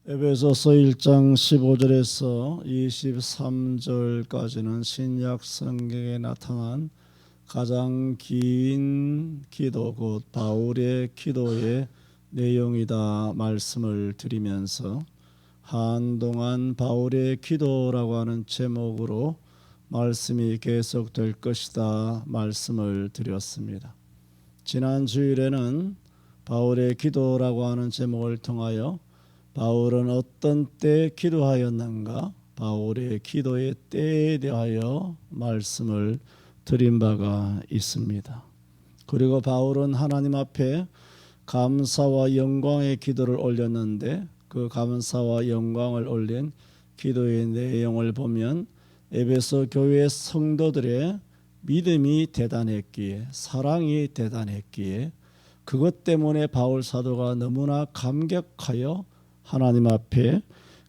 에베소서 1장 15절에서 23절까지는 신약 성경에 나타난 가장 긴 기도, 곧 바울의 기도의 내용이다 말씀을 드리면서 한동안 바울의 기도라고 하는 제목으로 말씀이 계속될 것이다 말씀을 드렸습니다. 지난 주일에는 바울의 기도라고 하는 제목을 통하여 바울은 어떤 때 기도하였는가, 바울의 기도의 때에 대하여 말씀을 드린 바가 있습니다. 그리고 바울은 하나님 앞에 감사와 영광의 기도를 올렸는데 그 감사와 영광을 올린 기도의 내용을 보면 에베소 교회 성도들의 믿음이 대단했기에, 사랑이 대단했기에 그것 때문에 바울 사도가 너무나 감격하여 하나님 앞에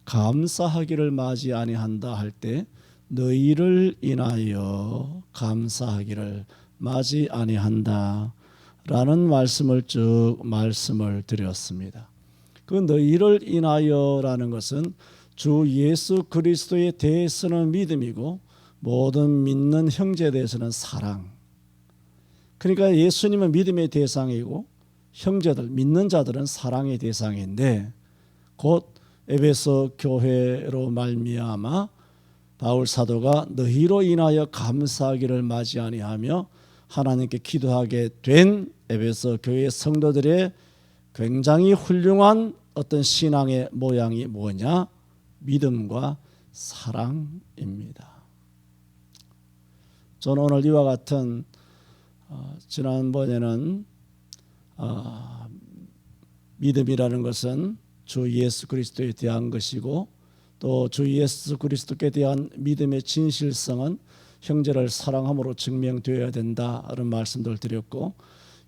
감사하기를 마지 아니한다 할 때 너희를 인하여 감사하기를 마지 아니한다 라는 말씀을 쭉 말씀을 드렸습니다. 그 너희를 인하여 라는 것은 주 예수 그리스도에 대해서는 믿음이고 모든 믿는 형제에 대해서는 사랑. 그러니까 예수님은 믿음의 대상이고 형제들, 믿는 자들은 사랑의 대상인데 곧 에베소 교회로 말미암아 바울 사도가 너희로 인하여 감사하기를 마지 아니하며 하나님께 기도하게 된 에베소 교회 성도들의 굉장히 훌륭한 어떤 신앙의 모양이 뭐냐? 믿음과 사랑입니다. 저는 오늘 이와 같은 지난번에는 믿음이라는 것은 주 예수 그리스도에 대한 것이고 또 주 예수 그리스도께 대한 믿음의 진실성은 형제를 사랑함으로 증명되어야 된다는 말씀들을 드렸고,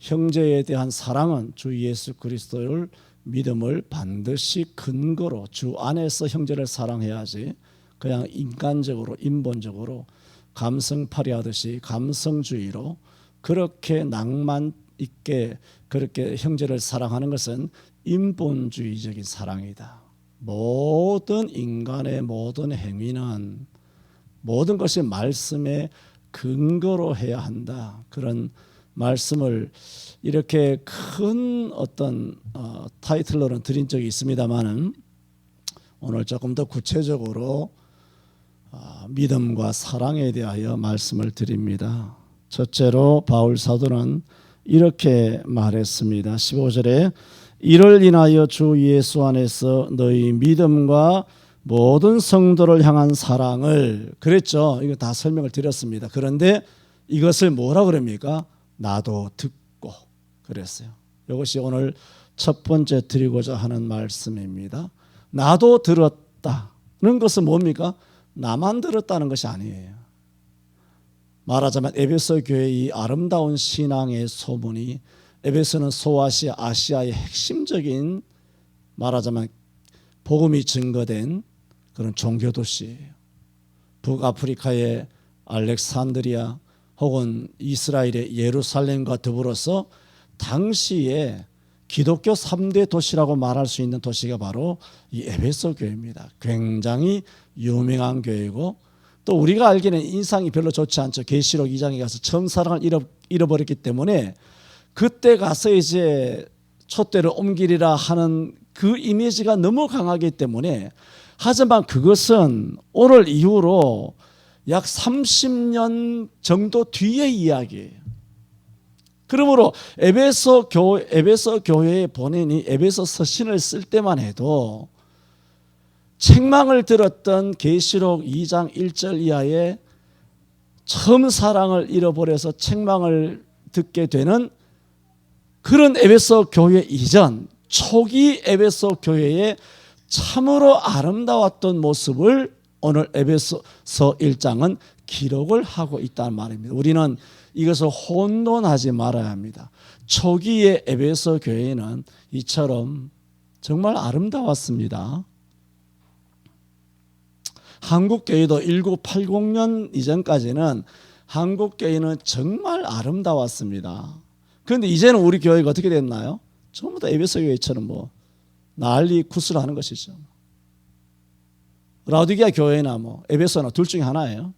형제에 대한 사랑은 주 예수 그리스도를 믿음을 반드시 근거로 주 안에서 형제를 사랑해야지 그냥 인간적으로 인본적으로 감성팔이 하듯이 감성주의로 그렇게 낭만 있게 그렇게 형제를 사랑하는 것은 인본주의적인 사랑이다. 모든 인간의 모든 행위는 모든 것이 말씀의 근거로 해야 한다. 그런 말씀을 이렇게 큰 어떤 타이틀로는 드린 적이 있습니다만은 오늘 조금 더 구체적으로 믿음과 사랑에 대하여 말씀을 드립니다. 첫째로 바울 사도는 이렇게 말했습니다. 15절에 이를 인하여 주 예수 안에서 너희 믿음과 모든 성도를 향한 사랑을, 그랬죠. 이거 다 설명을 드렸습니다. 그런데 이것을 뭐라 그럽니까? 나도 듣고 그랬어요. 이것이 오늘 첫 번째 드리고자 하는 말씀입니다. 나도 들었다는 것은 뭡니까? 나만 들었다는 것이 아니에요. 말하자면 에베소 교회의 이 아름다운 신앙의 소문이, 에베소는 소아시아, 아시아의 핵심적인 말하자면 복음이 증거된 그런 종교 도시예요. 북아프리카의 알렉산드리아 혹은 이스라엘의 예루살렘과 더불어서 당시에 기독교 3대 도시라고 말할 수 있는 도시가 바로 이 에베소 교회입니다. 굉장히 유명한 교회고 또 우리가 알기에는 인상이 별로 좋지 않죠. 계시록 2장에 가서 처음 사랑을 잃어버렸기 때문에 그때 가서 이제 촛대를 옮기리라 하는 그 이미지가 너무 강하기 때문에, 하지만 그것은 오늘 이후로 약 30년 정도 뒤의 이야기예요. 그러므로 에베소 교회의 본인이 에베소 서신을 쓸 때만 해도 책망을 들었던 계시록 2장 1절 이하에 처음 사랑을 잃어버려서 책망을 듣게 되는 그런 에베소 교회 이전 초기 에베소 교회의 참으로 아름다웠던 모습을 오늘 에베소서 1장은 기록을 하고 있다는 말입니다. 우리는 이것을 혼돈하지 말아야 합니다. 초기의 에베소 교회는 이처럼 정말 아름다웠습니다. 한국교회도 1980년 이전까지는 한국교회는 정말 아름다웠습니다. 그런데 이제는 우리 교회가 어떻게 됐나요? 전부 다 에베소 교회처럼 뭐 난리 구슬하는 것이죠. 라오디게아 교회나 뭐 에베소나 둘 중에 하나예요.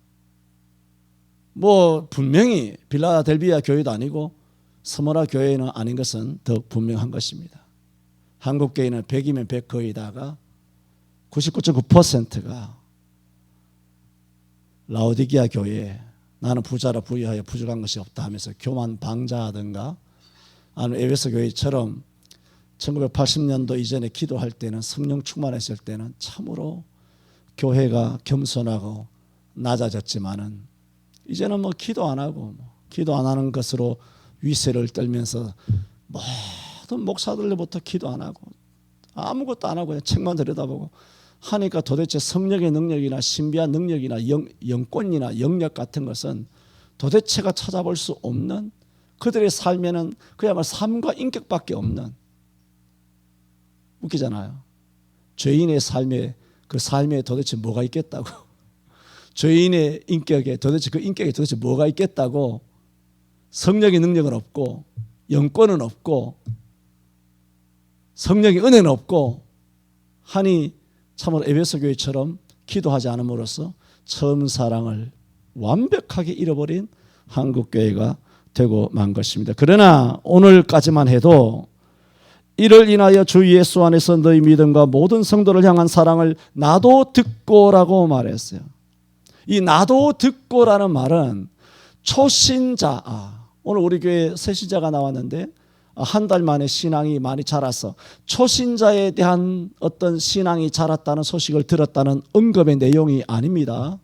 뭐 분명히 빌라델비아 교회도 아니고 스무라 교회는 아닌 것은 더 분명한 것입니다. 한국 교회는 100이면 100 거의 다가 99.9%가 라오디게아 교회에 나는 부자라 부유하여 부족한 것이 없다 하면서 교만 방자하든가 아니면 에베소 교회처럼 1980년도 이전에 기도할 때는 성령 충만했을 때는 참으로 교회가 겸손하고 낮아졌지만은 이제는 뭐 기도 안 하고 기도 안 하는 것으로 위세를 떨면서 모든 목사들로부터 기도 안 하고 아무것도 안 하고 그냥 책만 들여다보고 하니까 도대체 성령의 능력이나 신비한 능력이나 영권이나 영역 같은 것은 도대체가 찾아볼 수 없는 그들의 삶에는 그야말로 삶과 인격밖에 없는 웃기잖아요. 죄인의 삶에 그 삶에 도대체 뭐가 있겠다고 죄인의 인격에 도대체 그 인격에 도대체 뭐가 있겠다고 성령의 능력은 없고 영권은 없고 성령의 은혜는 없고 하니 참으로 에베소 교회처럼 기도하지 않음으로써 처음 사랑을 완벽하게 잃어버린 한국 교회가 되고 만 것입니다. 그러나 오늘까지만 해도 이를 인하여 주 예수 안에서 너희 믿음과 모든 성도를 향한 사랑을 나도 듣고라고 말했어요. 이 나도 듣고라는 말은 초신자, 오늘 우리 교회 새 신자가 나왔는데 한 달 만에 신앙이 많이 자라서 초신자에 대한 어떤 신앙이 자랐다는 소식을 들었다는 언급의 내용이 아닙니다.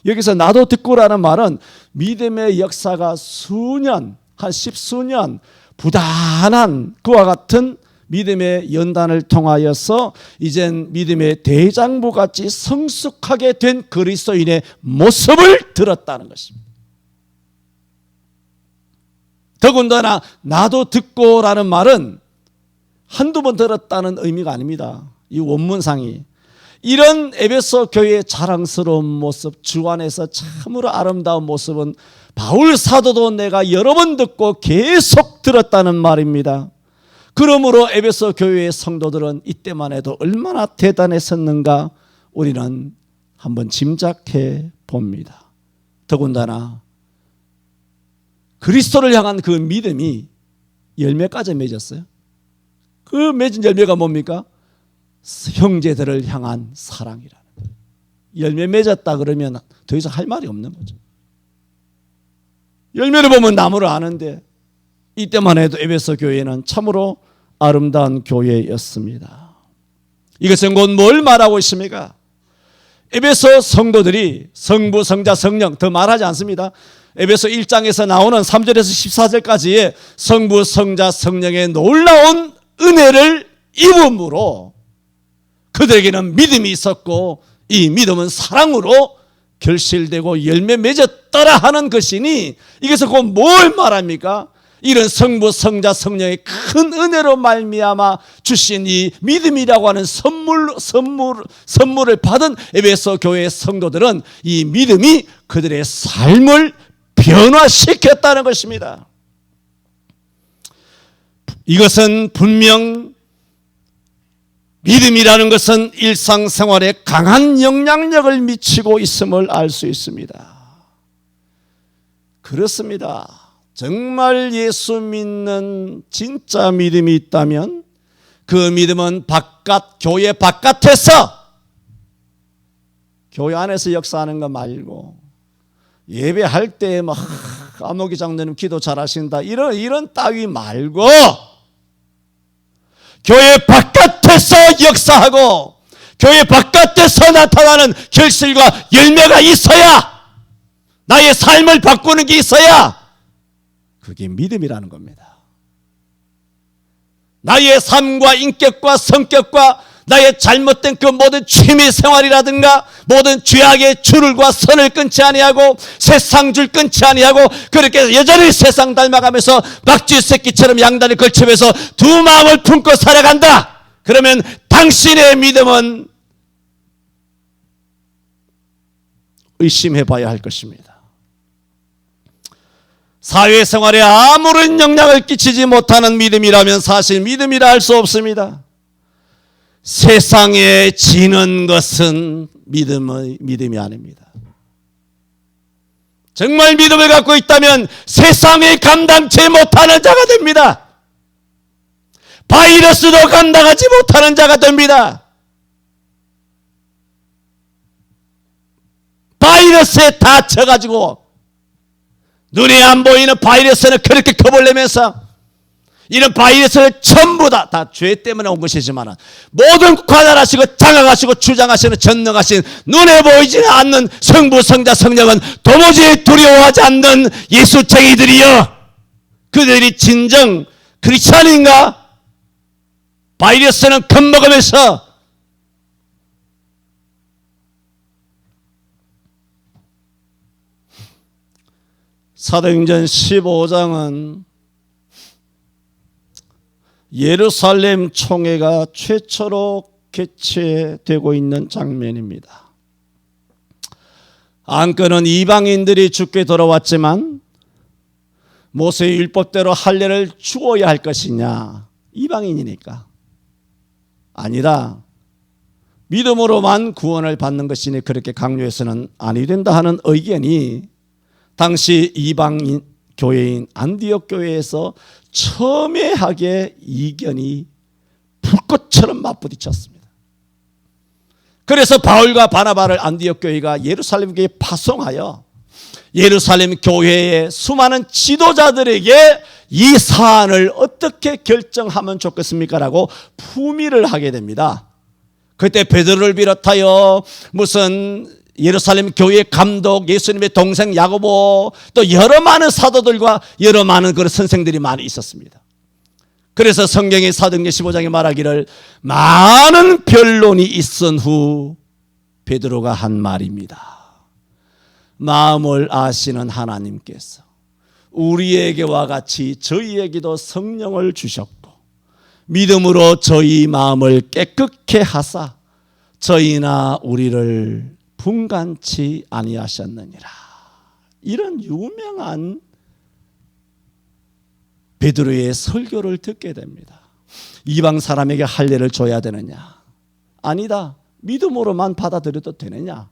여기서 나도 듣고라는 말은 믿음의 역사가 수년, 한 십수년 부단한 그와 같은 믿음의 연단을 통하여서 이젠 믿음의 대장부같이 성숙하게 된 그리스도인의 모습을 들었다는 것입니다. 더군다나 나도 듣고라는 말은 한두 번 들었다는 의미가 아닙니다. 이 원문상이 이런 에베소 교회의 자랑스러운 모습, 주 안에서 참으로 아름다운 모습은 바울 사도도 내가 여러 번 듣고 계속 들었다는 말입니다. 그러므로 에베소 교회의 성도들은 이때만 해도 얼마나 대단했었는가 우리는 한번 짐작해 봅니다. 더군다나 그리스도를 향한 그 믿음이 열매까지 맺었어요. 그 맺은 열매가 뭡니까? 형제들을 향한 사랑이라는 거예요. 열매 맺었다 그러면 더 이상 할 말이 없는 거죠. 열매를 보면 나무를 아는데 이때만 해도 에베소 교회는 참으로 아름다운 교회였습니다. 이것은 곧 뭘 말하고 있습니까? 에베소 성도들이 성부, 성자, 성령 더 말하지 않습니다. 에베소 1장에서 나오는 3절에서 14절까지의 성부, 성자, 성령의 놀라운 은혜를 입음으로 그들에게는 믿음이 있었고 이 믿음은 사랑으로 결실되고 열매 맺었더라 하는 것이니 이것은 곧 뭘 말합니까? 이런 성부, 성자, 성령의 큰 은혜로 말미암아 주신 이 믿음이라고 하는 선물을 받은 에베소 교회의 성도들은 이 믿음이 그들의 삶을 변화시켰다는 것입니다. 이것은 분명 믿음이라는 것은 일상생활에 강한 영향력을 미치고 있음을 알 수 있습니다. 그렇습니다. 정말 예수 믿는 진짜 믿음이 있다면 그 믿음은 교회 바깥에서 교회 안에서 역사하는 거 말고 예배할 때 막 아무기 장로님 기도 잘하신다 이런 따위 말고 교회 바깥에서 역사하고 교회 바깥에서 나타나는 결실과 열매가 있어야 나의 삶을 바꾸는 게 있어야 그게 믿음이라는 겁니다. 나의 삶과 인격과 성격과 나의 잘못된 그 모든 취미 생활이라든가 모든 죄악의 줄과 선을 끊지 아니하고 세상 줄 끊지 아니하고 그렇게 여전히 세상 닮아가면서 박쥐 새끼처럼 양다리 걸치면서 두 마음을 품고 살아간다. 그러면 당신의 믿음은 의심해 봐야 할 것입니다. 사회생활에 아무런 영향을 끼치지 못하는 믿음이라면 사실 믿음이라 할 수 없습니다. 세상에 지는 것은 믿음이 아닙니다. 정말 믿음을 갖고 있다면 세상에 감당치 못하는 자가 됩니다. 바이러스도 감당하지 못하는 자가 됩니다. 바이러스에 다쳐가지고 눈에 안 보이는 바이러스는 그렇게 겁을 내면서 이런 바이러스를 전부 다 죄 때문에 온 것이지만 모든 관할하시고 장악하시고 주장하시는 전능하신 눈에 보이지 않는 성부 성자 성령은 도무지 두려워하지 않는 예수쟁이들이여, 그들이 진정 크리스찬인가? 바이러스는 겁먹으면서 사도행전 15장은 예루살렘 총회가 최초로 개최되고 있는 장면입니다. 안건은 이방인들이 죽게 돌아왔지만 모세의 율법대로 할례를 주어야 할 것이냐, 이방인이니까. 아니다, 믿음으로만 구원을 받는 것이니 그렇게 강요해서는 아니 된다 하는 의견이 당시 이방인 교회인 안디옥 교회에서 첨예하게 이견이 불꽃처럼 맞부딪혔습니다. 그래서 바울과 바나바를 안디옥 교회가 예루살렘 교회에 파송하여 예루살렘 교회의 수많은 지도자들에게 이 사안을 어떻게 결정하면 좋겠습니까? 라고 품위를 하게 됩니다. 그때 베드로를 비롯하여 무슨 예루살렘 교회 감독, 예수님의 동생 야고보, 또 여러 많은 사도들과 여러 많은 그런 선생들이 많이 있었습니다. 그래서 성경의 사도행전 15장에 말하기를 많은 변론이 있은 후 베드로가 한 말입니다. 마음을 아시는 하나님께서 우리에게와 같이 저희에게도 성령을 주셨고 믿음으로 저희 마음을 깨끗게 하사 저희나 우리를 분간치 아니하셨느니라. 이런 유명한 베드로의 설교를 듣게 됩니다. 이방 사람에게 할례를 줘야 되느냐? 아니다, 믿음으로만 받아들여도 되느냐?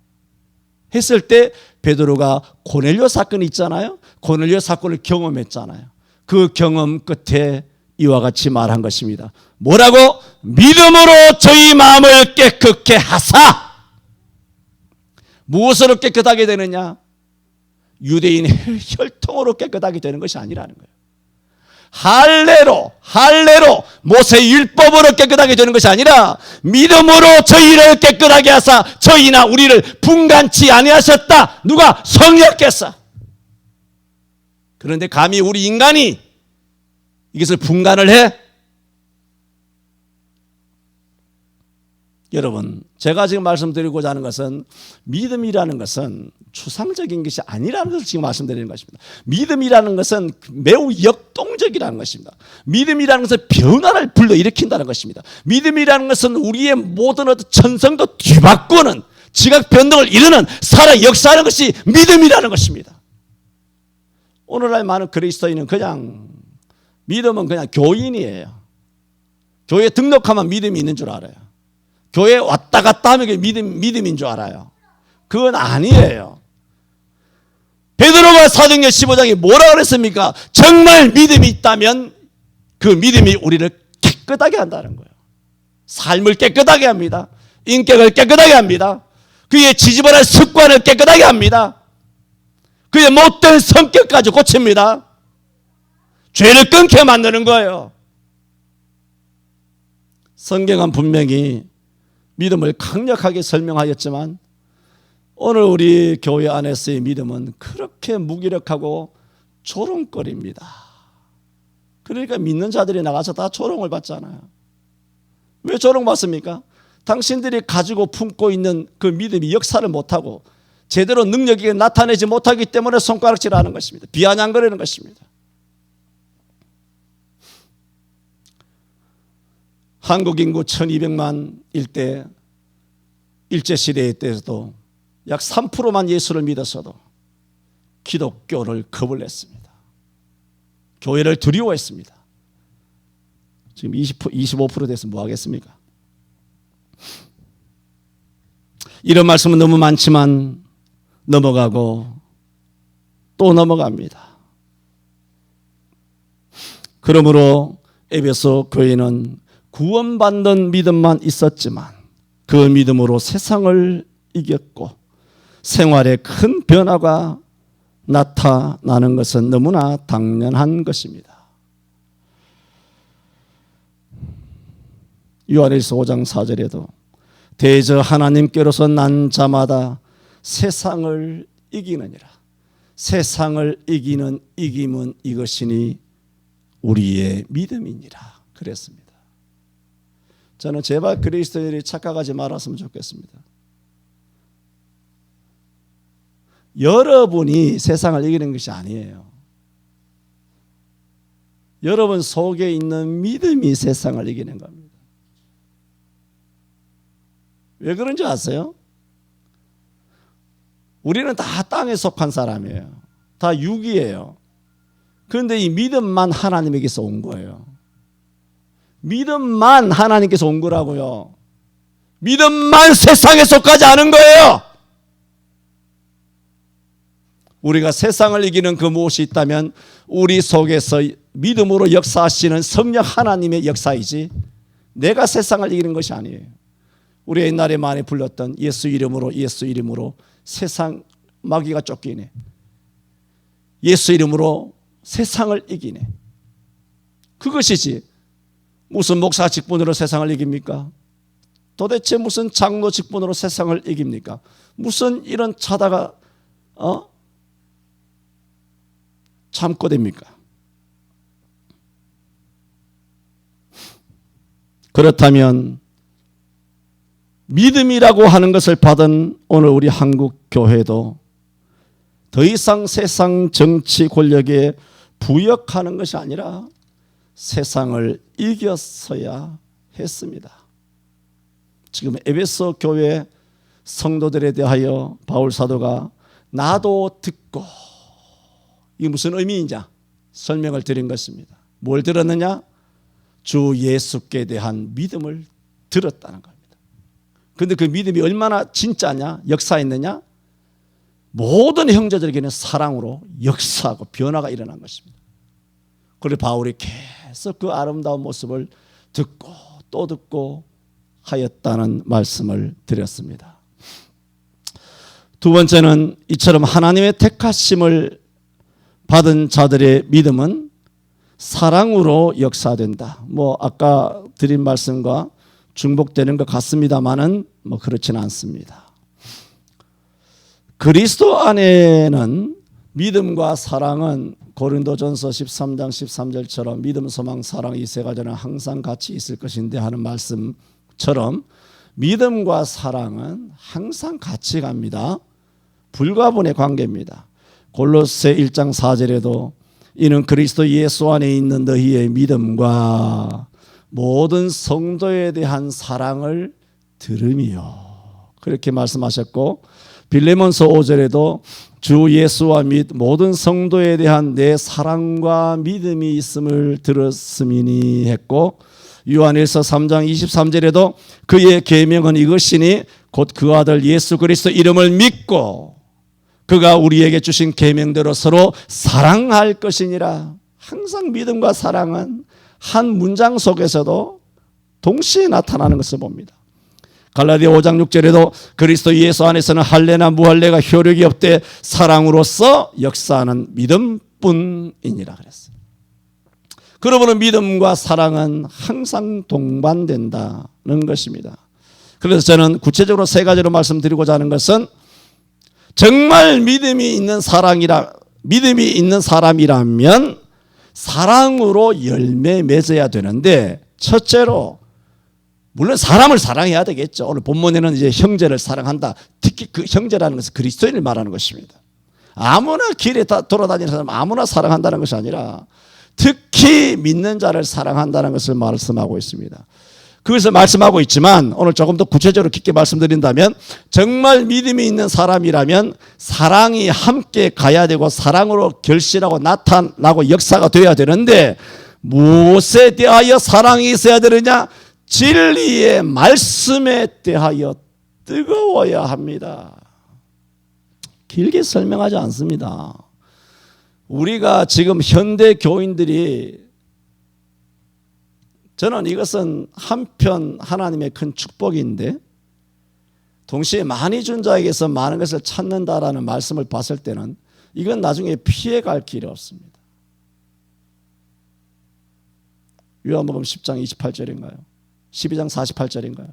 했을 때 베드로가 고넬료 사건이 있잖아요. 고넬료 사건을 경험했잖아요. 그 경험 끝에 이와 같이 말한 것입니다. 뭐라고? 믿음으로 저희 마음을 깨끗게 하사. 무엇으로 깨끗하게 되느냐? 유대인의 혈통으로 깨끗하게 되는 것이 아니라는 거예요. 할례로 모세의 율법으로 깨끗하게 되는 것이 아니라 믿음으로 저희를 깨끗하게 하사 저희나 우리를 분간치 아니하셨다. 누가? 성령께서. 그런데 감히 우리 인간이 이것을 분간을 해? 여러분, 제가 지금 말씀드리고자 하는 것은 믿음이라는 것은 추상적인 것이 아니라는 것을 지금 말씀드리는 것입니다. 믿음이라는 것은 매우 역동적이라는 것입니다. 믿음이라는 것은 변화를 불러일으킨다는 것입니다. 믿음이라는 것은 우리의 모든 어떤 천성도 뒤바꾸는 지각 변동을 이루는 살아 역사하는 것이 믿음이라는 것입니다. 오늘날 많은 그리스도인은 그냥 믿음은 그냥 교인이에요. 교회에 등록하면 믿음이 있는 줄 알아요. 교회에 왔다 갔다 하면 그게 믿음인 줄 알아요. 그건 아니에요. 베드로가 사도행전 15장에 뭐라 그랬습니까? 정말 믿음이 있다면 그 믿음이 우리를 깨끗하게 한다는 거예요. 삶을 깨끗하게 합니다. 인격을 깨끗하게 합니다. 그의 지지분한 습관을 깨끗하게 합니다. 그의 못된 성격까지 고칩니다. 죄를 끊게 만드는 거예요. 성경은 분명히 믿음을 강력하게 설명하였지만 오늘 우리 교회 안에서의 믿음은 그렇게 무기력하고 조롱거리입니다. 그러니까 믿는 자들이 나가서 다 조롱을 받잖아요. 왜 조롱받습니까? 당신들이 가지고 품고 있는 그 믿음이 역사를 못하고 제대로 능력이 나타내지 못하기 때문에 손가락질하는 것입니다. 비아냥거리는 것입니다. 한국 인구 1200만 일대 일제시대에 때에도 약 3%만 예수를 믿었어도 기독교를 겁을 냈습니다. 교회를 두려워했습니다. 지금 25% 돼서 뭐 하겠습니까? 이런 말씀은 너무 많지만 넘어가고 또 넘어갑니다. 그러므로 에베소 교회는 구원받는 믿음만 있었지만 그 믿음으로 세상을 이겼고 생활에 큰 변화가 나타나는 것은 너무나 당연한 것입니다. 요한일서 5장 4절에도 대저 하나님께로서 난 자마다 세상을 이기느니라. 세상을 이기는 이김은 이것이니 우리의 믿음이니라 그랬습니다. 저는 제발 그리스도인들이 착각하지 말았으면 좋겠습니다. 여러분이 세상을 이기는 것이 아니에요. 여러분 속에 있는 믿음이 세상을 이기는 겁니다. 왜 그런지 아세요? 우리는 다 땅에 속한 사람이에요. 다 육이에요. 그런데 이 믿음만 하나님에게서 온 거예요. 믿음만 하나님께서 온 거라고요. 믿음만 세상에 속하지 않은 거예요. 우리가 세상을 이기는 그 무엇이 있다면 우리 속에서 믿음으로 역사하시는 성령 하나님의 역사이지 내가 세상을 이기는 것이 아니에요. 우리 옛날에 많이 불렀던 예수 이름으로 세상 마귀가 쫓기네. 예수 이름으로 세상을 이기네. 그것이지 무슨 목사 직분으로 세상을 이깁니까? 도대체 무슨 장로 직분으로 세상을 이깁니까? 무슨 이런 차다가 참고됩니까? 그렇다면 믿음이라고 하는 것을 받은 오늘 우리 한국 교회도 더 이상 세상 정치 권력에 부역하는 것이 아니라 세상을 이겼어야 했습니다. 지금 에베소 교회 성도들에 대하여 바울 사도가 나도 듣고, 이게 무슨 의미이냐 설명을 드린 것입니다. 뭘 들었느냐? 주 예수께 대한 믿음을 들었다는 겁니다. 그런데 그 믿음이 얼마나 진짜냐, 역사했느냐? 모든 형제들에게는 사랑으로 역사하고 변화가 일어난 것입니다. 그리고 바울이 계속 그 아름다운 모습을 듣고 또 듣고 하였다는 말씀을 드렸습니다. 두 번째는 이처럼 하나님의 택하심을 받은 자들의 믿음은 사랑으로 역사된다. 아까 드린 말씀과 중복되는 것 같습니다만은 그렇지는 않습니다. 그리스도 안에는 믿음과 사랑은 고린도전서 13장 13절처럼 믿음, 소망, 사랑 이 세 가지는 항상 같이 있을 것인데 하는 말씀처럼 믿음과 사랑은 항상 같이 갑니다. 불가분의 관계입니다. 골로새 1장 4절에도 이는 그리스도 예수 안에 있는 너희의 믿음과 모든 성도에 대한 사랑을 들음이요 그렇게 말씀하셨고, 빌레몬서 5절에도 주 예수와 및 모든 성도에 대한 내 사랑과 믿음이 있음을 들었음이니 했고, 요한일서 3장 23절에도 그의 계명은 이것이니 곧 그 아들 예수 그리스도 이름을 믿고 그가 우리에게 주신 계명대로 서로 사랑할 것이니라. 항상 믿음과 사랑은 한 문장 속에서도 동시에 나타나는 것을 봅니다. 갈라디아 5장 6절에도 그리스도 예수 안에서는 할례나 무할례가 효력이 없되 사랑으로서 역사하는 믿음뿐이니라 그랬어요. 그러므로 믿음과 사랑은 항상 동반된다는 것입니다. 그래서 저는 구체적으로 세 가지로 말씀드리고자 하는 것은 정말 믿음이 있는 사람이라면 사랑으로 열매 맺어야 되는데, 첫째로 물론 사람을 사랑해야 되겠죠. 오늘 본문에는 이제 형제를 사랑한다. 특히 그 형제라는 것은 그리스도인을 말하는 것입니다. 아무나 길에 돌아다니는 사람 아무나 사랑한다는 것이 아니라 특히 믿는 자를 사랑한다는 것을 말씀하고 있습니다. 그것을 말씀하고 있지만 오늘 조금 더 구체적으로 깊게 말씀드린다면 정말 믿음이 있는 사람이라면 사랑이 함께 가야 되고 사랑으로 결실하고 나타나고 역사가 되어야 되는데, 무엇에 대하여 사랑이 있어야 되느냐? 진리의 말씀에 대하여 뜨거워야 합니다. 길게 설명하지 않습니다. 우리가 지금 현대 교인들이, 저는 이것은 한편 하나님의 큰 축복인데 동시에 많이 준 자에게서 많은 것을 찾는다라는 말씀을 봤을 때는 이건 나중에 피해갈 길이 없습니다. 요한복음 10장 28절인가요? 12장 48절인가요?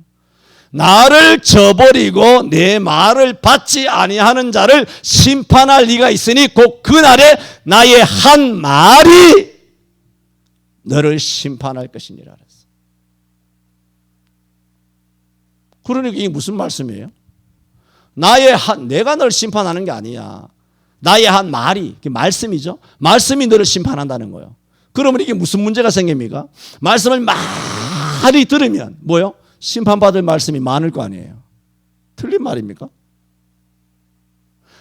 나를 저버리고 내 말을 받지 아니하는 자를 심판할 리가 있으니 곧 그날에 나의 한 말이 너를 심판할 것이니라 그랬어요. 그러니까 이게 무슨 말씀이에요? 내가 너를 심판하는 게 아니야. 나의 한 말이, 말씀이죠. 말씀이 너를 심판한다는 거예요. 그러면 이게 무슨 문제가 생깁니까? 말씀을 많이 들으면 뭐요? 심판받을 말씀이 많을 거 아니에요. 틀린 말입니까?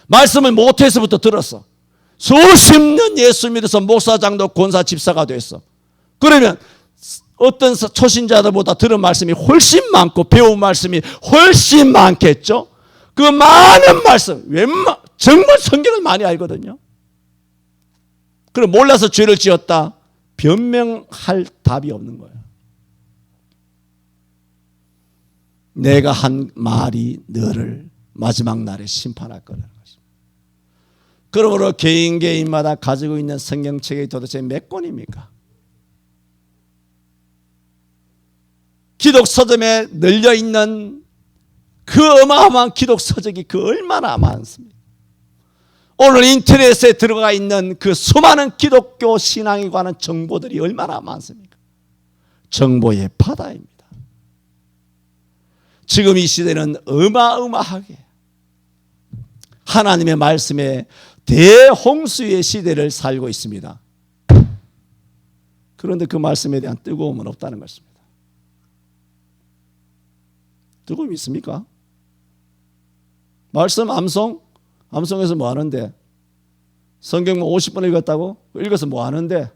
말씀을 모태에서부터 들었어. 수십 년 예수 믿어서 목사, 장로, 권사, 집사가 됐어. 그러면 어떤 초신자들보다 들은 말씀이 훨씬 많고 배운 말씀이 훨씬 많겠죠. 그 많은 말씀, 정말 성경을 많이 알거든요. 그럼 몰라서 죄를 지었다, 변명할 답이 없는 거예요. 내가 한 말이 너를 마지막 날에 심판할 거라는 것입니다. 그러므로 개인마다 가지고 있는 성경책이 도대체 몇 권입니까? 기독 서점에 널려 있는 그 어마어마한 기독 서적이 얼마나 많습니까? 오늘 인터넷에 들어가 있는 그 수많은 기독교 신앙에 관한 정보들이 얼마나 많습니까? 정보의 바다입니다. 지금 이 시대는 어마어마하게 하나님의 말씀에 대홍수의 시대를 살고 있습니다. 그런데 그 말씀에 대한 뜨거움은 없다는 것입니다. 뜨거움이 있습니까? 말씀 암송에서 뭐 하는데? 성경 50번 읽었다고? 읽어서 뭐 하는데?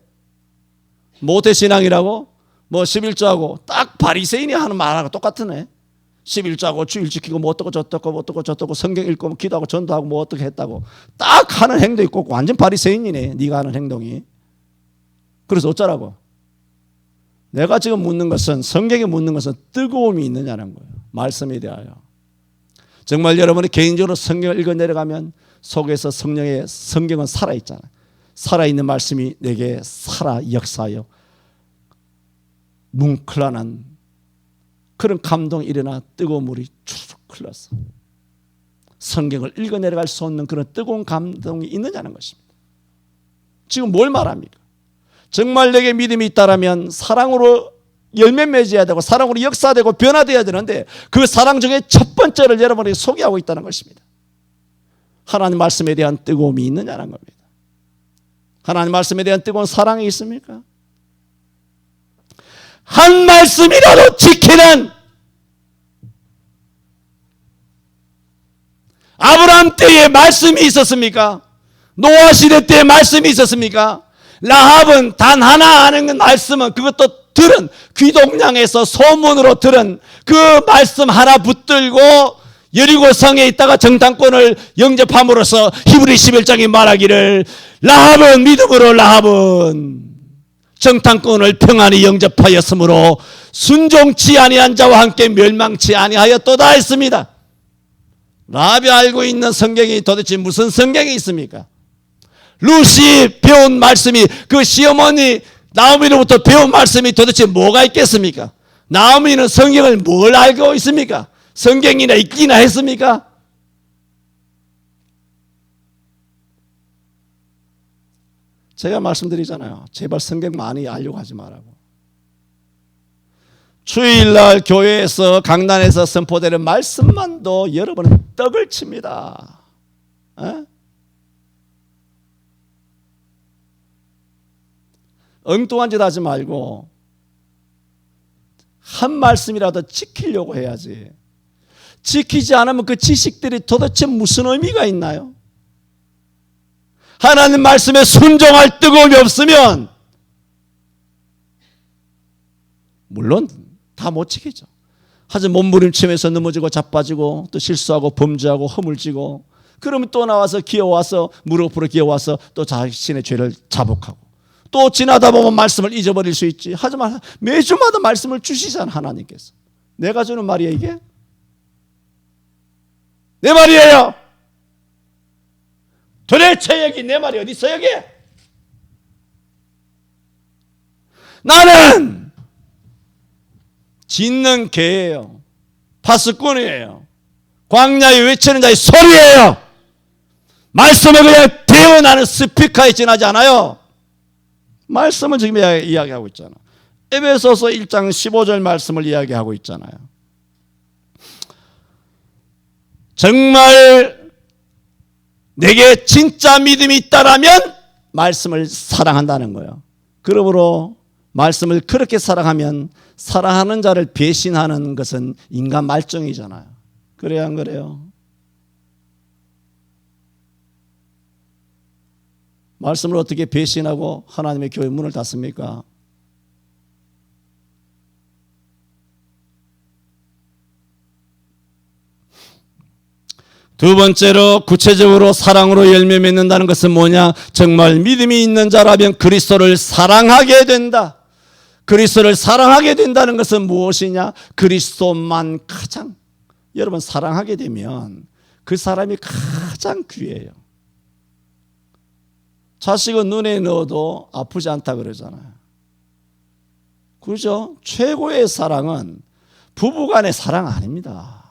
모태신앙이라고? 뭐 11조하고 딱 바리새인이 하는 말하고 똑같으네. 11조하고 주일 지키고 뭐 어떻고 저떻고 성경 읽고 뭐 기도하고 전도하고 뭐 어떻게 했다고 딱 하는 행동이 있고 완전 바리새인이네. 네가 하는 행동이. 그래서 어쩌라고? 내가 지금 묻는 것은, 성경에 묻는 것은 뜨거움이 있느냐는 거예요. 말씀에 대하여. 정말 여러분이 개인적으로 성경을 읽어 내려가면 속에서 성경은 살아있잖아요. 살아있는 말씀이 내게 살아 역사하여 뭉클한 그런 감동이 일어나 뜨거운 물이 주르륵 흘렀어. 성경을 읽어 내려갈 수 없는 그런 뜨거운 감동이 있느냐는 것입니다. 지금 뭘 말합니까? 정말 내게 믿음이 있다라면 사랑으로 열매 맺어야 되고 사랑으로 역사되고 변화되어야 되는데 그 사랑 중에 첫 번째를 여러분에게 소개하고 있다는 것입니다. 하나님 말씀에 대한 뜨거움이 있느냐는 겁니다. 하나님 말씀에 대한 뜨거운 사랑이 있습니까? 한 말씀이라도 지키는 아브라함 때에 말씀이 있었습니까? 노아 시대 때에 말씀이 있었습니까? 라합은 단 하나 아는 말씀은 그것도 들은 귀동량에서 소문으로 들은 그 말씀 하나 붙들고 여리고 성에 있다가 정탐꾼을 영접함으로써 히브리 11장이 말하기를 라합은 믿음으로 라합은 정탐꾼을 평안히 영접하였으므로 순종치 아니한 자와 함께 멸망치 아니하였도다 했습니다. 라합이 알고 있는 성경이 도대체 무슨 성경이 있습니까? 루시 배운 말씀이 그 시어머니 나오미로부터 배운 말씀이 도대체 뭐가 있겠습니까? 나오미는 성경을 뭘 알고 있습니까? 성경이나 읽기나 했습니까? 제가 말씀드리잖아요. 제발 성경 많이 알려고 하지 말라고. 주일날 교회에서 강단에서 선포되는 말씀만도 여러분은 떡을 칩니다. 에? 엉뚱한 짓 하지 말고 한 말씀이라도 지키려고 해야지. 지키지 않으면 그 지식들이 도대체 무슨 의미가 있나요? 하나님 말씀에 순종할 뜨거움이 없으면 물론 다 못 지키죠. 하지만 몸부림치면서 넘어지고 자빠지고 또 실수하고 범죄하고 허물지고 그러면 또 나와서 기어와서 무릎 꿇어 기어와서 또 자신의 죄를 자복하고 또 지나다 보면 말씀을 잊어버릴 수 있지. 하지만 매주마다 말씀을 주시잖아 하나님께서. 내가 주는 말이야 이게? 내 말이에요. 도대체 여기 내 말이 어디 있어 여기? 나는 짖는 개예요. 파수꾼이에요. 광야에 외치는 자의 소리예요. 말씀을 그냥 대원하는 스피커에 지나지 않아요. 말씀을 지금 이야기하고 있잖아. 에베소서 1장 15절 말씀을 이야기하고 있잖아요. 정말 내게 진짜 믿음이 있다라면 말씀을 사랑한다는 거예요. 그러므로 말씀을 그렇게 사랑하면 사랑하는 자를 배신하는 것은 인간 말종이잖아요. 그래야 안 그래요? 말씀을 어떻게 배신하고 하나님의 교회 문을 닫습니까? 두 번째로 구체적으로 사랑으로 열매 맺는다는 것은 뭐냐? 정말 믿음이 있는 자라면 그리스도를 사랑하게 된다. 그리스도를 사랑하게 된다는 것은 무엇이냐? 그리스도만 가장 여러분 사랑하게 되면 그 사람이 가장 귀해요. 자식은 눈에 넣어도 아프지 않다 그러잖아요. 그렇죠? 최고의 사랑은 부부간의 사랑 아닙니다.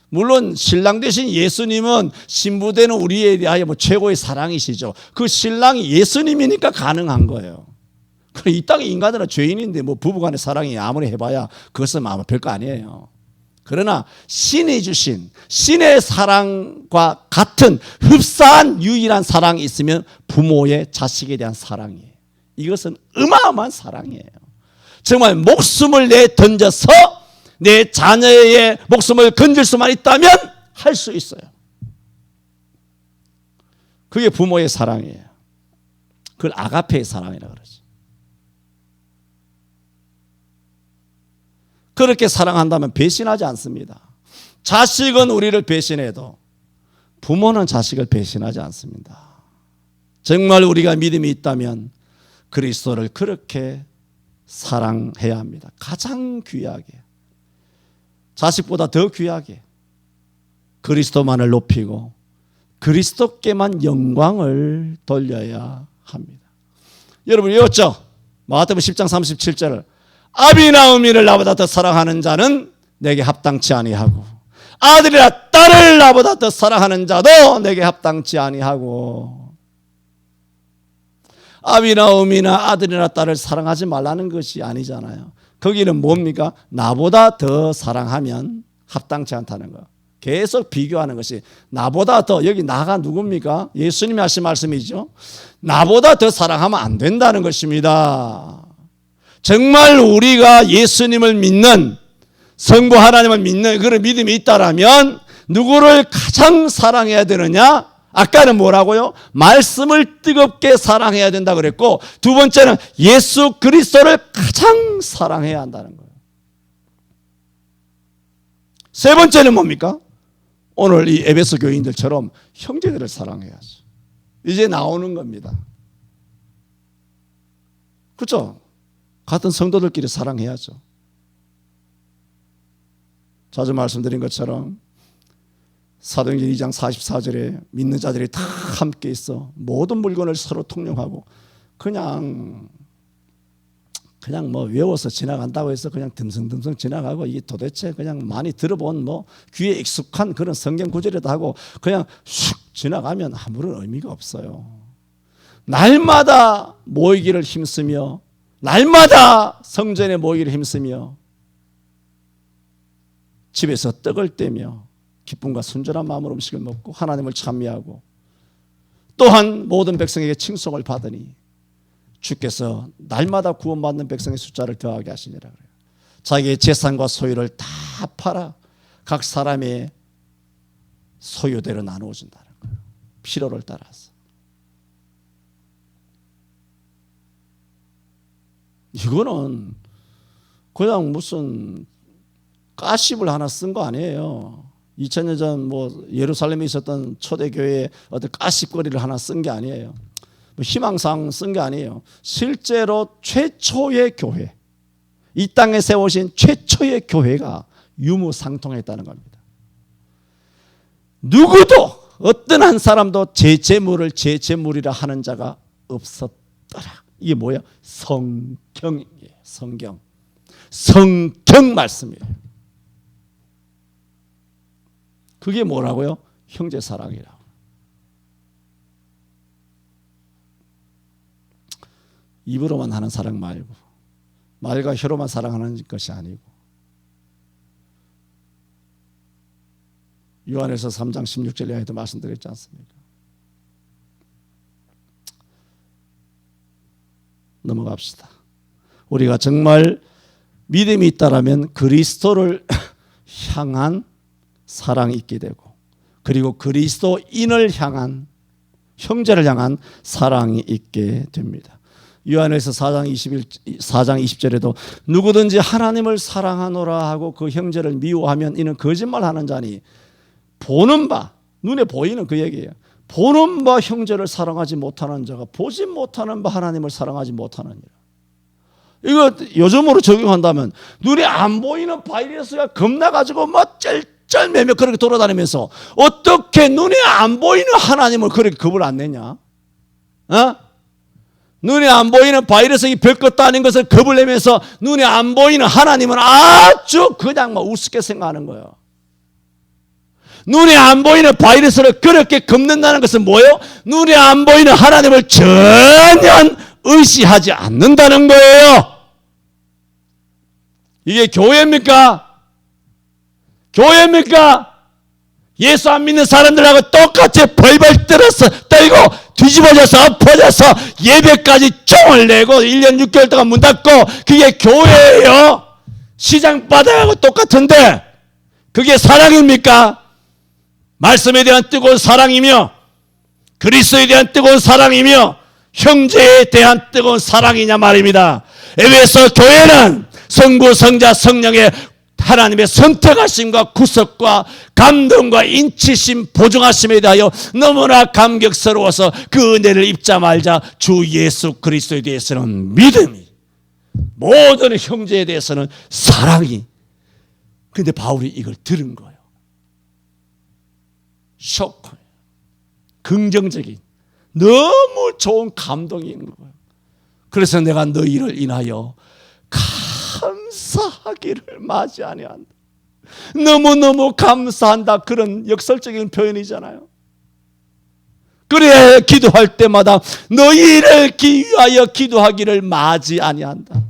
물론 신랑 대신 예수님은 신부되는 우리에 대하여 최고의 사랑이시죠. 그 신랑이 예수님이니까 가능한 거예요. 이 땅의 인간들은 죄인인데 부부간의 사랑이 아무리 해봐야 그것은 아무 별거 아니에요. 그러나 신이 주신 신의 사랑과 같은 흡사한 유일한 사랑이 있으면 부모의 자식에 대한 사랑이에요. 이것은 어마어마한 사랑이에요. 정말 목숨을 내던져서 내 자녀의 목숨을 건질 수만 있다면 할 수 있어요. 그게 부모의 사랑이에요. 그걸 아가페의 사랑이라고 그러죠. 그렇게 사랑한다면 배신하지 않습니다. 자식은 우리를 배신해도 부모는 자식을 배신하지 않습니다. 정말 우리가 믿음이 있다면 그리스도를 그렇게 사랑해야 합니다. 가장 귀하게, 자식보다 더 귀하게 그리스도만을 높이고 그리스도께만 영광을 돌려야 합니다. 여러분 외웠죠? 마가복음 10장 37절을 아비나 어미를 나보다 더 사랑하는 자는 내게 합당치 아니하고 아들이나 딸을 나보다 더 사랑하는 자도 내게 합당치 아니하고. 아비나 어미나 아들이나 딸을 사랑하지 말라는 것이 아니잖아요. 거기는 뭡니까? 나보다 더 사랑하면 합당치 않다는 거. 계속 비교하는 것이 나보다 더, 여기 나가 누굽니까? 예수님이 하신 말씀이죠. 나보다 더 사랑하면 안 된다는 것입니다. 정말 우리가 예수님을 믿는, 성부 하나님을 믿는 그런 믿음이 있다라면 누구를 가장 사랑해야 되느냐? 아까는 뭐라고요? 말씀을 뜨겁게 사랑해야 된다 그랬고, 두 번째는 예수 그리스도를 가장 사랑해야 한다는 거예요. 세 번째는 뭡니까? 오늘 이 에베소 교인들처럼 형제들을 사랑해야죠. 이제 나오는 겁니다. 그렇죠? 같은 성도들끼리 사랑해야죠. 자주 말씀드린 것처럼 사도행전 2장 44절에 믿는 자들이 다 함께 있어 모든 물건을 서로 통용하고 그냥 외워서 지나간다고 해서 그냥 듬성듬성 지나가고 이게 도대체 그냥 많이 들어본 귀에 익숙한 그런 성경 구절이다 하고 그냥 슉 지나가면 아무런 의미가 없어요. 날마다 모이기를 힘쓰며 날마다 성전에 모이기를 힘쓰며 집에서 떡을 떼며 기쁨과 순전한 마음으로 음식을 먹고 하나님을 찬미하고 또한 모든 백성에게 칭송을 받으니 주께서 날마다 구원받는 백성의 숫자를 더하게 하시니라 그래요. 자기의 재산과 소유를 다 팔아 각 사람의 소유대로 나누어 준다는 거예요. 필요를 따라서. 이거는 그냥 무슨 가십을 하나 쓴 거 아니에요. 2000년 전 뭐 예루살렘에 있었던 초대교회의 어떤 가십거리를 하나 쓴 게 아니에요. 뭐 희망상 쓴 게 아니에요. 실제로 최초의 교회, 이 땅에 세우신 최초의 교회가 유무상통했다는 겁니다. 누구도 어떤 한 사람도 제 재물을 제 재물이라 하는 자가 없었더라. 이게 뭐야? 성경이에요. 성경 말씀이에요. 그게 뭐라고요? 형제 사랑이라고. 입으로만 하는 사랑 말고, 말과 혀로만 사랑하는 것이 아니고, 요한에서 3장 16절에도 말씀드렸지 않습니까? 넘어갑시다. 우리가 정말 믿음이 있다라면 그리스도를 향한 사랑이 있게 되고, 그리고 그리스도인을 향한, 형제를 향한 사랑이 있게 됩니다. 요한에서 4장 20절에도 누구든지 하나님을 사랑하노라 하고 그 형제를 미워하면 이는 거짓말하는 자니 보는 바, 눈에 보이는 그 얘기예요. 보는 바 형제를 사랑하지 못하는 자가 보지 못하는 바 하나님을 사랑하지 못하느니라. 이거 요즘으로 적용한다면 눈에 안 보이는 바이러스가 겁나가지고 막 쩔쩔매며 그렇게 돌아다니면서 어떻게 눈에 안 보이는 하나님을 그렇게 겁을 안 내냐? 눈에 안 보이는 바이러스가 별것도 아닌 것을 겁을 내면서 눈에 안 보이는 하나님은 아주 그냥 막 우습게 생각하는 거예요. 눈에 안 보이는 바이러스를 그렇게 겁낸다는 것은 뭐예요? 눈에 안 보이는 하나님을 전혀 의시하지 않는다는 거예요. 이게 교회입니까? 교회입니까? 예수 안 믿는 사람들하고 똑같이 벌벌 떨고 뒤집어져서 엎어져서 예배까지 종을 내고 1년 6개월 동안 문 닫고, 그게 교회예요. 시장 바닥하고 똑같은데 그게 사랑입니까? 말씀에 대한 뜨거운 사랑이며 그리스도에 대한 뜨거운 사랑이며 형제에 대한 뜨거운 사랑이냐 말입니다. 에베소 교회는 성부, 성자, 성령의 하나님의 선택하심과 구속과 감동과 인치심, 보증하심에 대하여 너무나 감격스러워서 그 은혜를 입자 말자 주 예수 그리스도에 대해서는 믿음이, 모든 형제에 대해서는 사랑이. 근데 바울이 이걸 들은 거예요. 쇼크, 긍정적인, 너무 좋은 감동이 있는 거예요. 그래서 내가 너희를 인하여 감사하기를 마지 아니한다. 너무너무 감사한다. 그런 역설적인 표현이잖아요. 그래 기도할 때마다 너희를 위하여 기도하기를 마지 아니한다.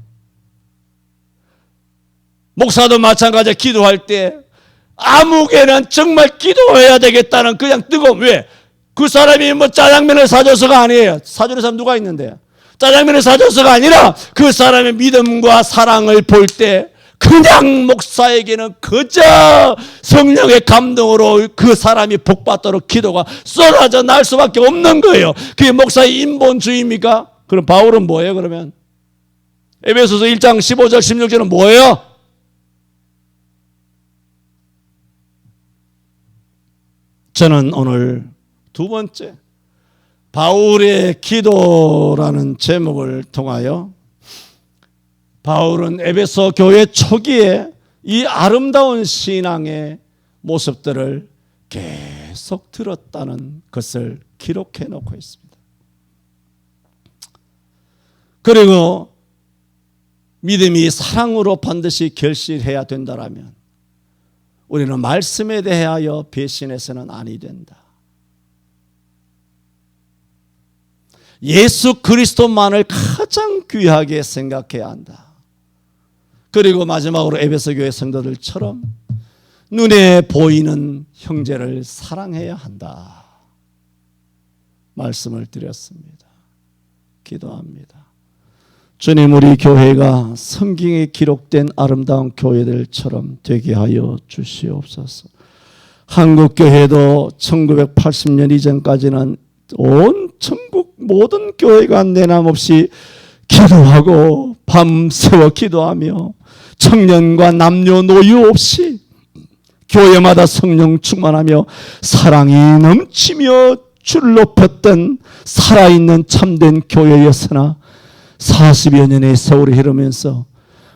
목사도 마찬가지야. 기도할 때 아무개는 정말 기도해야 되겠다는 그냥 뜨거움. 왜? 그 사람이 뭐 짜장면을 사줘서가 아니에요. 사주는 사람 누가 있는데? 짜장면을 사줘서가 아니라 그 사람의 믿음과 사랑을 볼 때 그냥 목사에게는 그저 성령의 감동으로 그 사람이 복받도록 기도가 쏟아져 날 수밖에 없는 거예요. 그게 목사의 인본주의입니까? 그럼 바울은 뭐예요 그러면? 에베소서 1장 15절 16절은 뭐예요? 저는 오늘 두 번째 바울의 기도라는 제목을 통하여 바울은 에베소 교회 초기에 이 아름다운 신앙의 모습들을 계속 들었다는 것을 기록해 놓고 있습니다. 그리고 믿음이 사랑으로 반드시 결실해야 된다라면 우리는 말씀에 대하여 배신해서는 아니 된다. 예수 그리스도만을 가장 귀하게 생각해야 한다. 그리고 마지막으로 에베소 교회 성도들처럼 눈에 보이는 형제를 사랑해야 한다. 말씀을 드렸습니다. 기도합니다. 주님, 우리 교회가 성경에 기록된 아름다운 교회들처럼 되게 하여 주시옵소서. 한국교회도 1980년 이전까지는 온 전국 모든 교회가 내남 없이 기도하고 밤새워 기도하며 청년과 남녀노유 없이 교회마다 성령 충만하며 사랑이 넘치며 주를 높였던 살아있는 참된 교회였으나 40여 년의 세월이 흐르면서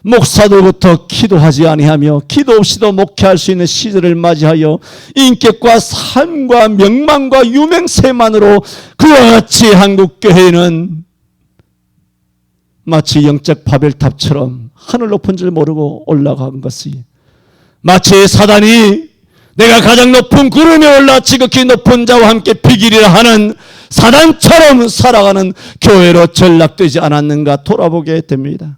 목사들부터 기도하지 아니하며 기도 없이도 목회할 수 있는 시절을 맞이하여 인격과 삶과 명망과 유명세만으로 그와 같이 한국교회는 마치 영적 바벨탑처럼 하늘 높은 줄 모르고 올라간 것이 마치 사단이 내가 가장 높은 구름에 올라 지극히 높은 자와 함께 비기리라 하는 사단처럼 살아가는 교회로 전락되지 않았는가 돌아보게 됩니다.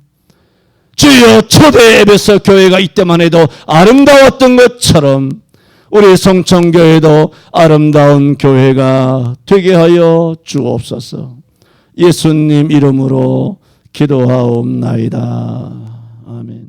주여, 초대 에베소 교회가 이때만 해도 아름다웠던 것처럼 우리 성천교회도 아름다운 교회가 되게 하여 주옵소서. 예수님 이름으로 기도하옵나이다. 아멘.